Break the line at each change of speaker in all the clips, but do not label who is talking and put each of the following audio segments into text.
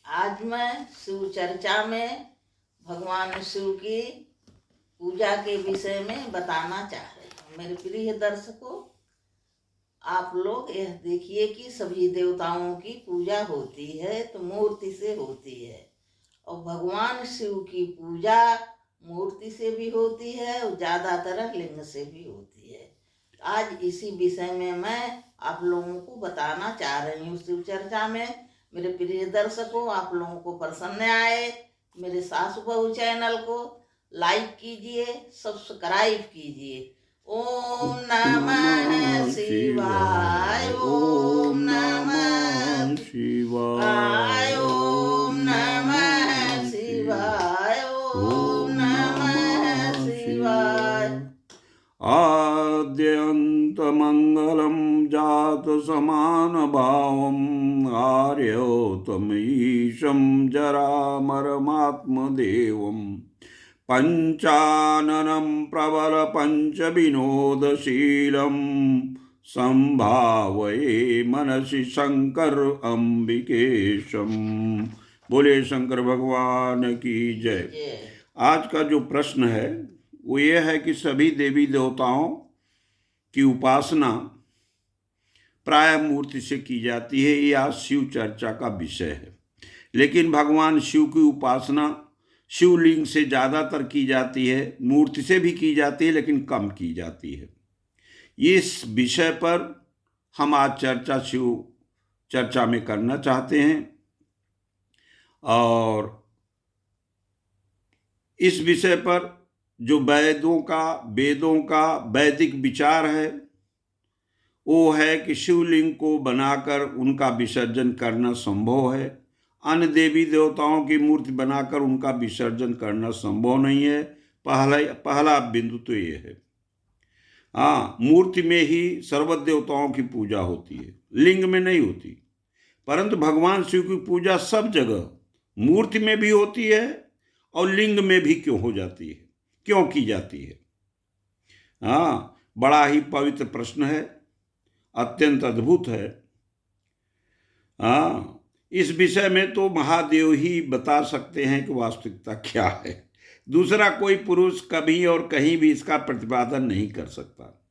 आज मैं शिव चर्चा में भगवान शिव की पूजा के विषय में बताना चाह रही हूँ। मेरे प्रिय दर्शकों, आप लोग यह देखिए कि सभी देवताओं की पूजा होती है तो मूर्ति से होती है, और भगवान शिव की पूजा मूर्ति से भी होती है और ज़्यादातर लिंग से भी होती है। आज इसी विषय में मैं आप लोगों को बताना चाह रही हूँ शिव चर्चा में। मेरे प्रिय दर्शकों, आप लोगों को पसंद आए मेरे सासु बहू चैनल को लाइक कीजिए, सब्सक्राइब कीजिए। ओम नमः शिवाय, ओम नमः शिवाय, ओम नमः शिवाय, ओम नमः शिवाय।
आद्यन्तमङ्गलं जातसमानभावम् आर्योत्तमईशं जरामरमात्मदेवम् पञ्चाननं प्रबलपञ्चविनोदशीलं संभावये मनसि शंकर अंबिकेशम। बोले शंकर भगवान की जय। आज का जो प्रश्न है वो ये है कि सभी देवी देवताओं की उपासना प्राय मूर्ति से की जाती है। ये आज शिव चर्चा का विषय है, लेकिन भगवान शिव की उपासना शिवलिंग से ज़्यादातर की जाती है, मूर्ति से भी की जाती है लेकिन कम की जाती है। इस विषय पर हम आज शिव चर्चा में करना चाहते हैं, और इस विषय पर जो वेदों का वैदिक विचार है वो है कि शिवलिंग को बनाकर उनका विसर्जन करना संभव है। अन्य देवी देवताओं की मूर्ति बनाकर उनका विसर्जन करना संभव नहीं है। पहला बिंदु तो ये है। हाँ, मूर्ति में ही सर्व देवताओं की पूजा होती है, लिंग में नहीं होती। परंतु भगवान शिव की पूजा सब जगह मूर्ति में भी होती है और लिंग में भी क्यों की जाती है। हाँ, बड़ा ही पवित्र प्रश्न है, अत्यंत अद्भुत है। हाँ, इस विषय में तो महादेव ही बता सकते हैं कि वास्तविकता क्या है। दूसरा कोई पुरुष कभी और कहीं भी इसका प्रतिपादन नहीं कर सकता।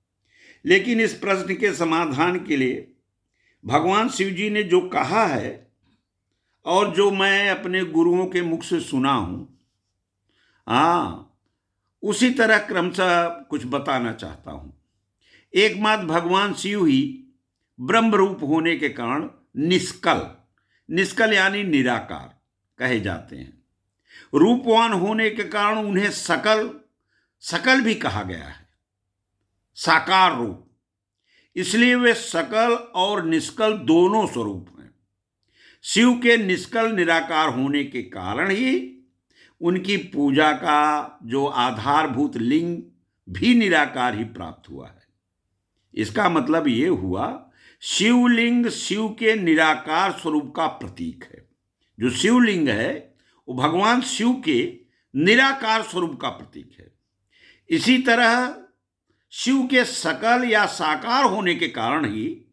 लेकिन इस प्रश्न के समाधान के लिए भगवान शिव जी ने जो कहा है और जो मैं अपने गुरुओं के मुख से सुना हूं, हाँ, उसी तरह क्रमशः कुछ बताना चाहता हूं। एक मात्र भगवान शिव ही ब्रह्म रूप होने के कारण निष्कल यानी निराकार कहे जाते हैं। रूपवान होने के कारण उन्हें सकल भी कहा गया है, साकार रूप। इसलिए वे सकल और निष्कल दोनों स्वरूप हैं। शिव के निष्कल निराकार होने के कारण ही उनकी पूजा का जो आधारभूत लिंग भी निराकार ही प्राप्त हुआ है। इसका मतलब ये हुआ, शिवलिंग शिव के निराकार स्वरूप का प्रतीक है। जो शिवलिंग है वो भगवान शिव के निराकार स्वरूप का प्रतीक है। इसी तरह शिव के सकल या साकार होने के कारण ही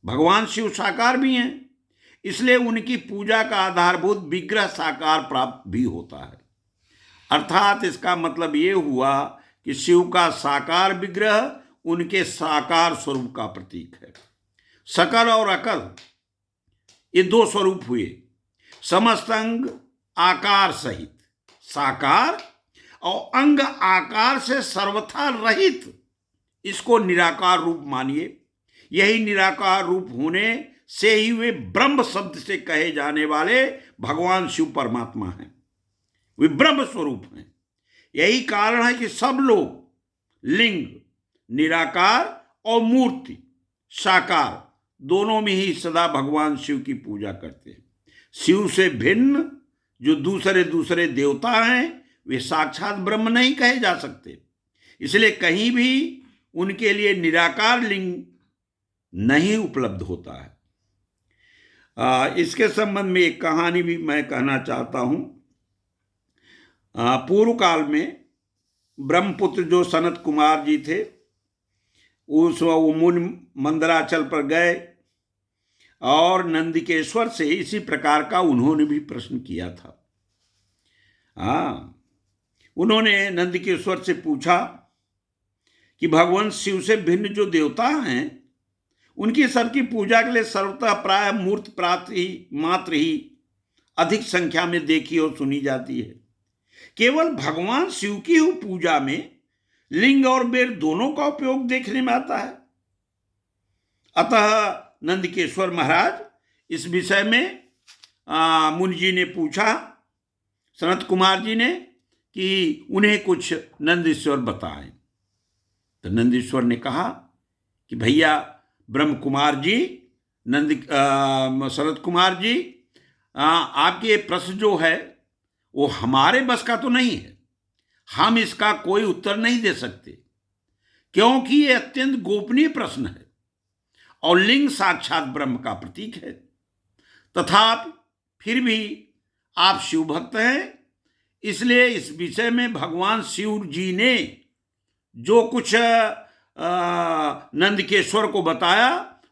भगवान शिव साकार भी हैं। इसलिए उनकी पूजा का आधारभूत विग्रह साकार प्राप्त भी होता है। अर्थात इसका मतलब ये हुआ कि शिव का साकार विग्रह उनके साकार स्वरूप का प्रतीक है। सकल और अकल ये दो स्वरूप हुए, समस्त अंग आकार सहित साकार और अंग आकार से सर्वथा रहित, इसको निराकार रूप मानिए। यही निराकार रूप होने से ही वे ब्रह्म शब्द से कहे जाने वाले भगवान शिव परमात्मा हैं। वे ब्रह्म स्वरूप हैं। यही कारण है कि सब लोग लिंग निराकार और मूर्ति साकार दोनों में ही सदा भगवान शिव की पूजा करते हैं। शिव से भिन्न जो दूसरे देवता हैं वे साक्षात ब्रह्म नहीं कहे जा सकते। इसलिए कहीं भी उनके लिए निराकार लिंग नहीं उपलब्ध होता है। इसके संबंध में एक कहानी भी मैं कहना चाहता हूं। पूर्व काल में ब्रह्मपुत्र जो सनत कुमार जी थे, वो मुनि मंदराचल पर गए और नंदिकेश्वर से इसी प्रकार का उन्होंने भी प्रश्न किया था। उन्होंने नंदिकेश्वर से पूछा कि भगवान शिव से भिन्न जो देवता हैं उनकी सबकी पूजा के लिए सर्वतः प्राय मूर्त प्राति मात्र ही अधिक संख्या में देखी और सुनी जाती है। केवल भगवान शिव की ही पूजा में लिंग और बेर दोनों का उपयोग देखने में आता है। अतः नंदिकेश्वर महाराज इस विषय में मुनि जी ने पूछा, सनत कुमार जी ने, कि उन्हें कुछ नंदीश्वर बताएं। तो नंदीश्वर ने कहा कि भैया ब्रह्म कुमार जी, शरद कुमार जी, आपके ये प्रश्न जो है वो हमारे बस का तो नहीं है, हम इसका कोई उत्तर नहीं दे सकते, क्योंकि ये अत्यंत गोपनीय प्रश्न है और लिंग साक्षात ब्रह्म का प्रतीक है। तथापि फिर भी आप शिव भक्त हैं, इसलिए इस विषय में भगवान शिव जी ने जो कुछ नंदकेश्वर को बताया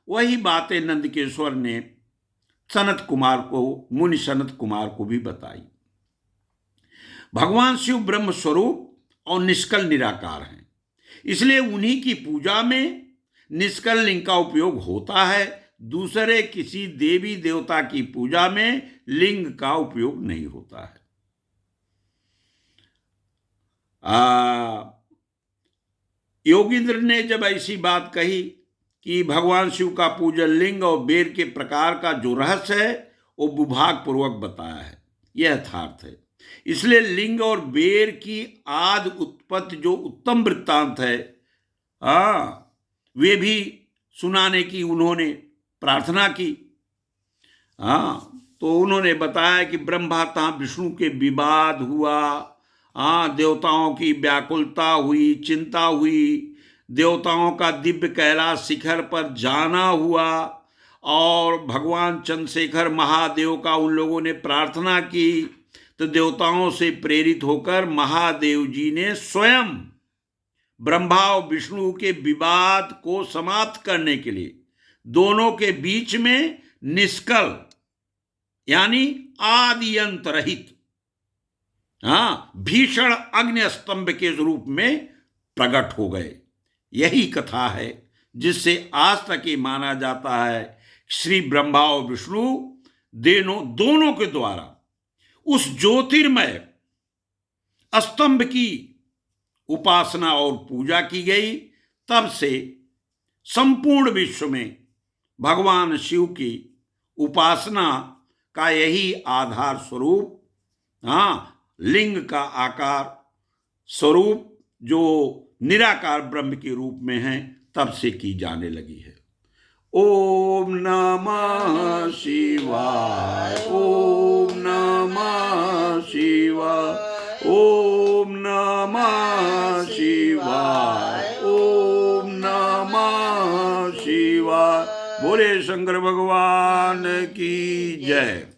वही बातें नंदकेश्वर ने सनत कुमार को, मुनि सनत कुमार को भी बताई। भगवान शिव ब्रह्म स्वरूप और निष्कल निराकार हैं, इसलिए उन्हीं की पूजा में निष्कल लिंग का उपयोग होता है। दूसरे किसी देवी देवता की पूजा में लिंग का उपयोग नहीं होता है। योगींद्र ने जब ऐसी बात कही कि भगवान शिव का पूजन लिंग और बेर के प्रकार का जो रहस्य है वो विभाग पूर्वक बताया है, यह यथार्थ है। इसलिए लिंग और बेर की आदि उत्पत्ति जो उत्तम वृत्तांत है, वे भी सुनाने की उन्होंने प्रार्थना की। तो उन्होंने बताया कि ब्रह्मा तहाँ विष्णु के विवाद हुआ, देवताओं की व्याकुलता हुई, चिंता हुई, देवताओं का दिव्य कैलाश शिखर पर जाना हुआ और भगवान चंद्रशेखर महादेव का उन लोगों ने प्रार्थना की। तो देवताओं से प्रेरित होकर महादेव जी ने स्वयं ब्रह्मा और विष्णु के विवाद को समाप्त करने के लिए दोनों के बीच में निष्कल यानी आदि अंत रहित भीषण अग्नि स्तंभ के रूप में प्रकट हो गए। यही कथा है जिससे आज तक ये माना जाता है श्री ब्रह्मा और विष्णु दोनों के द्वारा उस ज्योतिर्मय स्तंभ की उपासना और पूजा की गई। तब से संपूर्ण विश्व में भगवान शिव की उपासना का यही आधार स्वरूप, लिंग का आकार स्वरूप जो निराकार ब्रह्म के रूप में है, तब से की जाने लगी है। ओम नमः शिवाय, ओम नमः शिवाय, ओम नमः शिवाय, ओम नमः शिवाय। बोले शंकर भगवान की जय।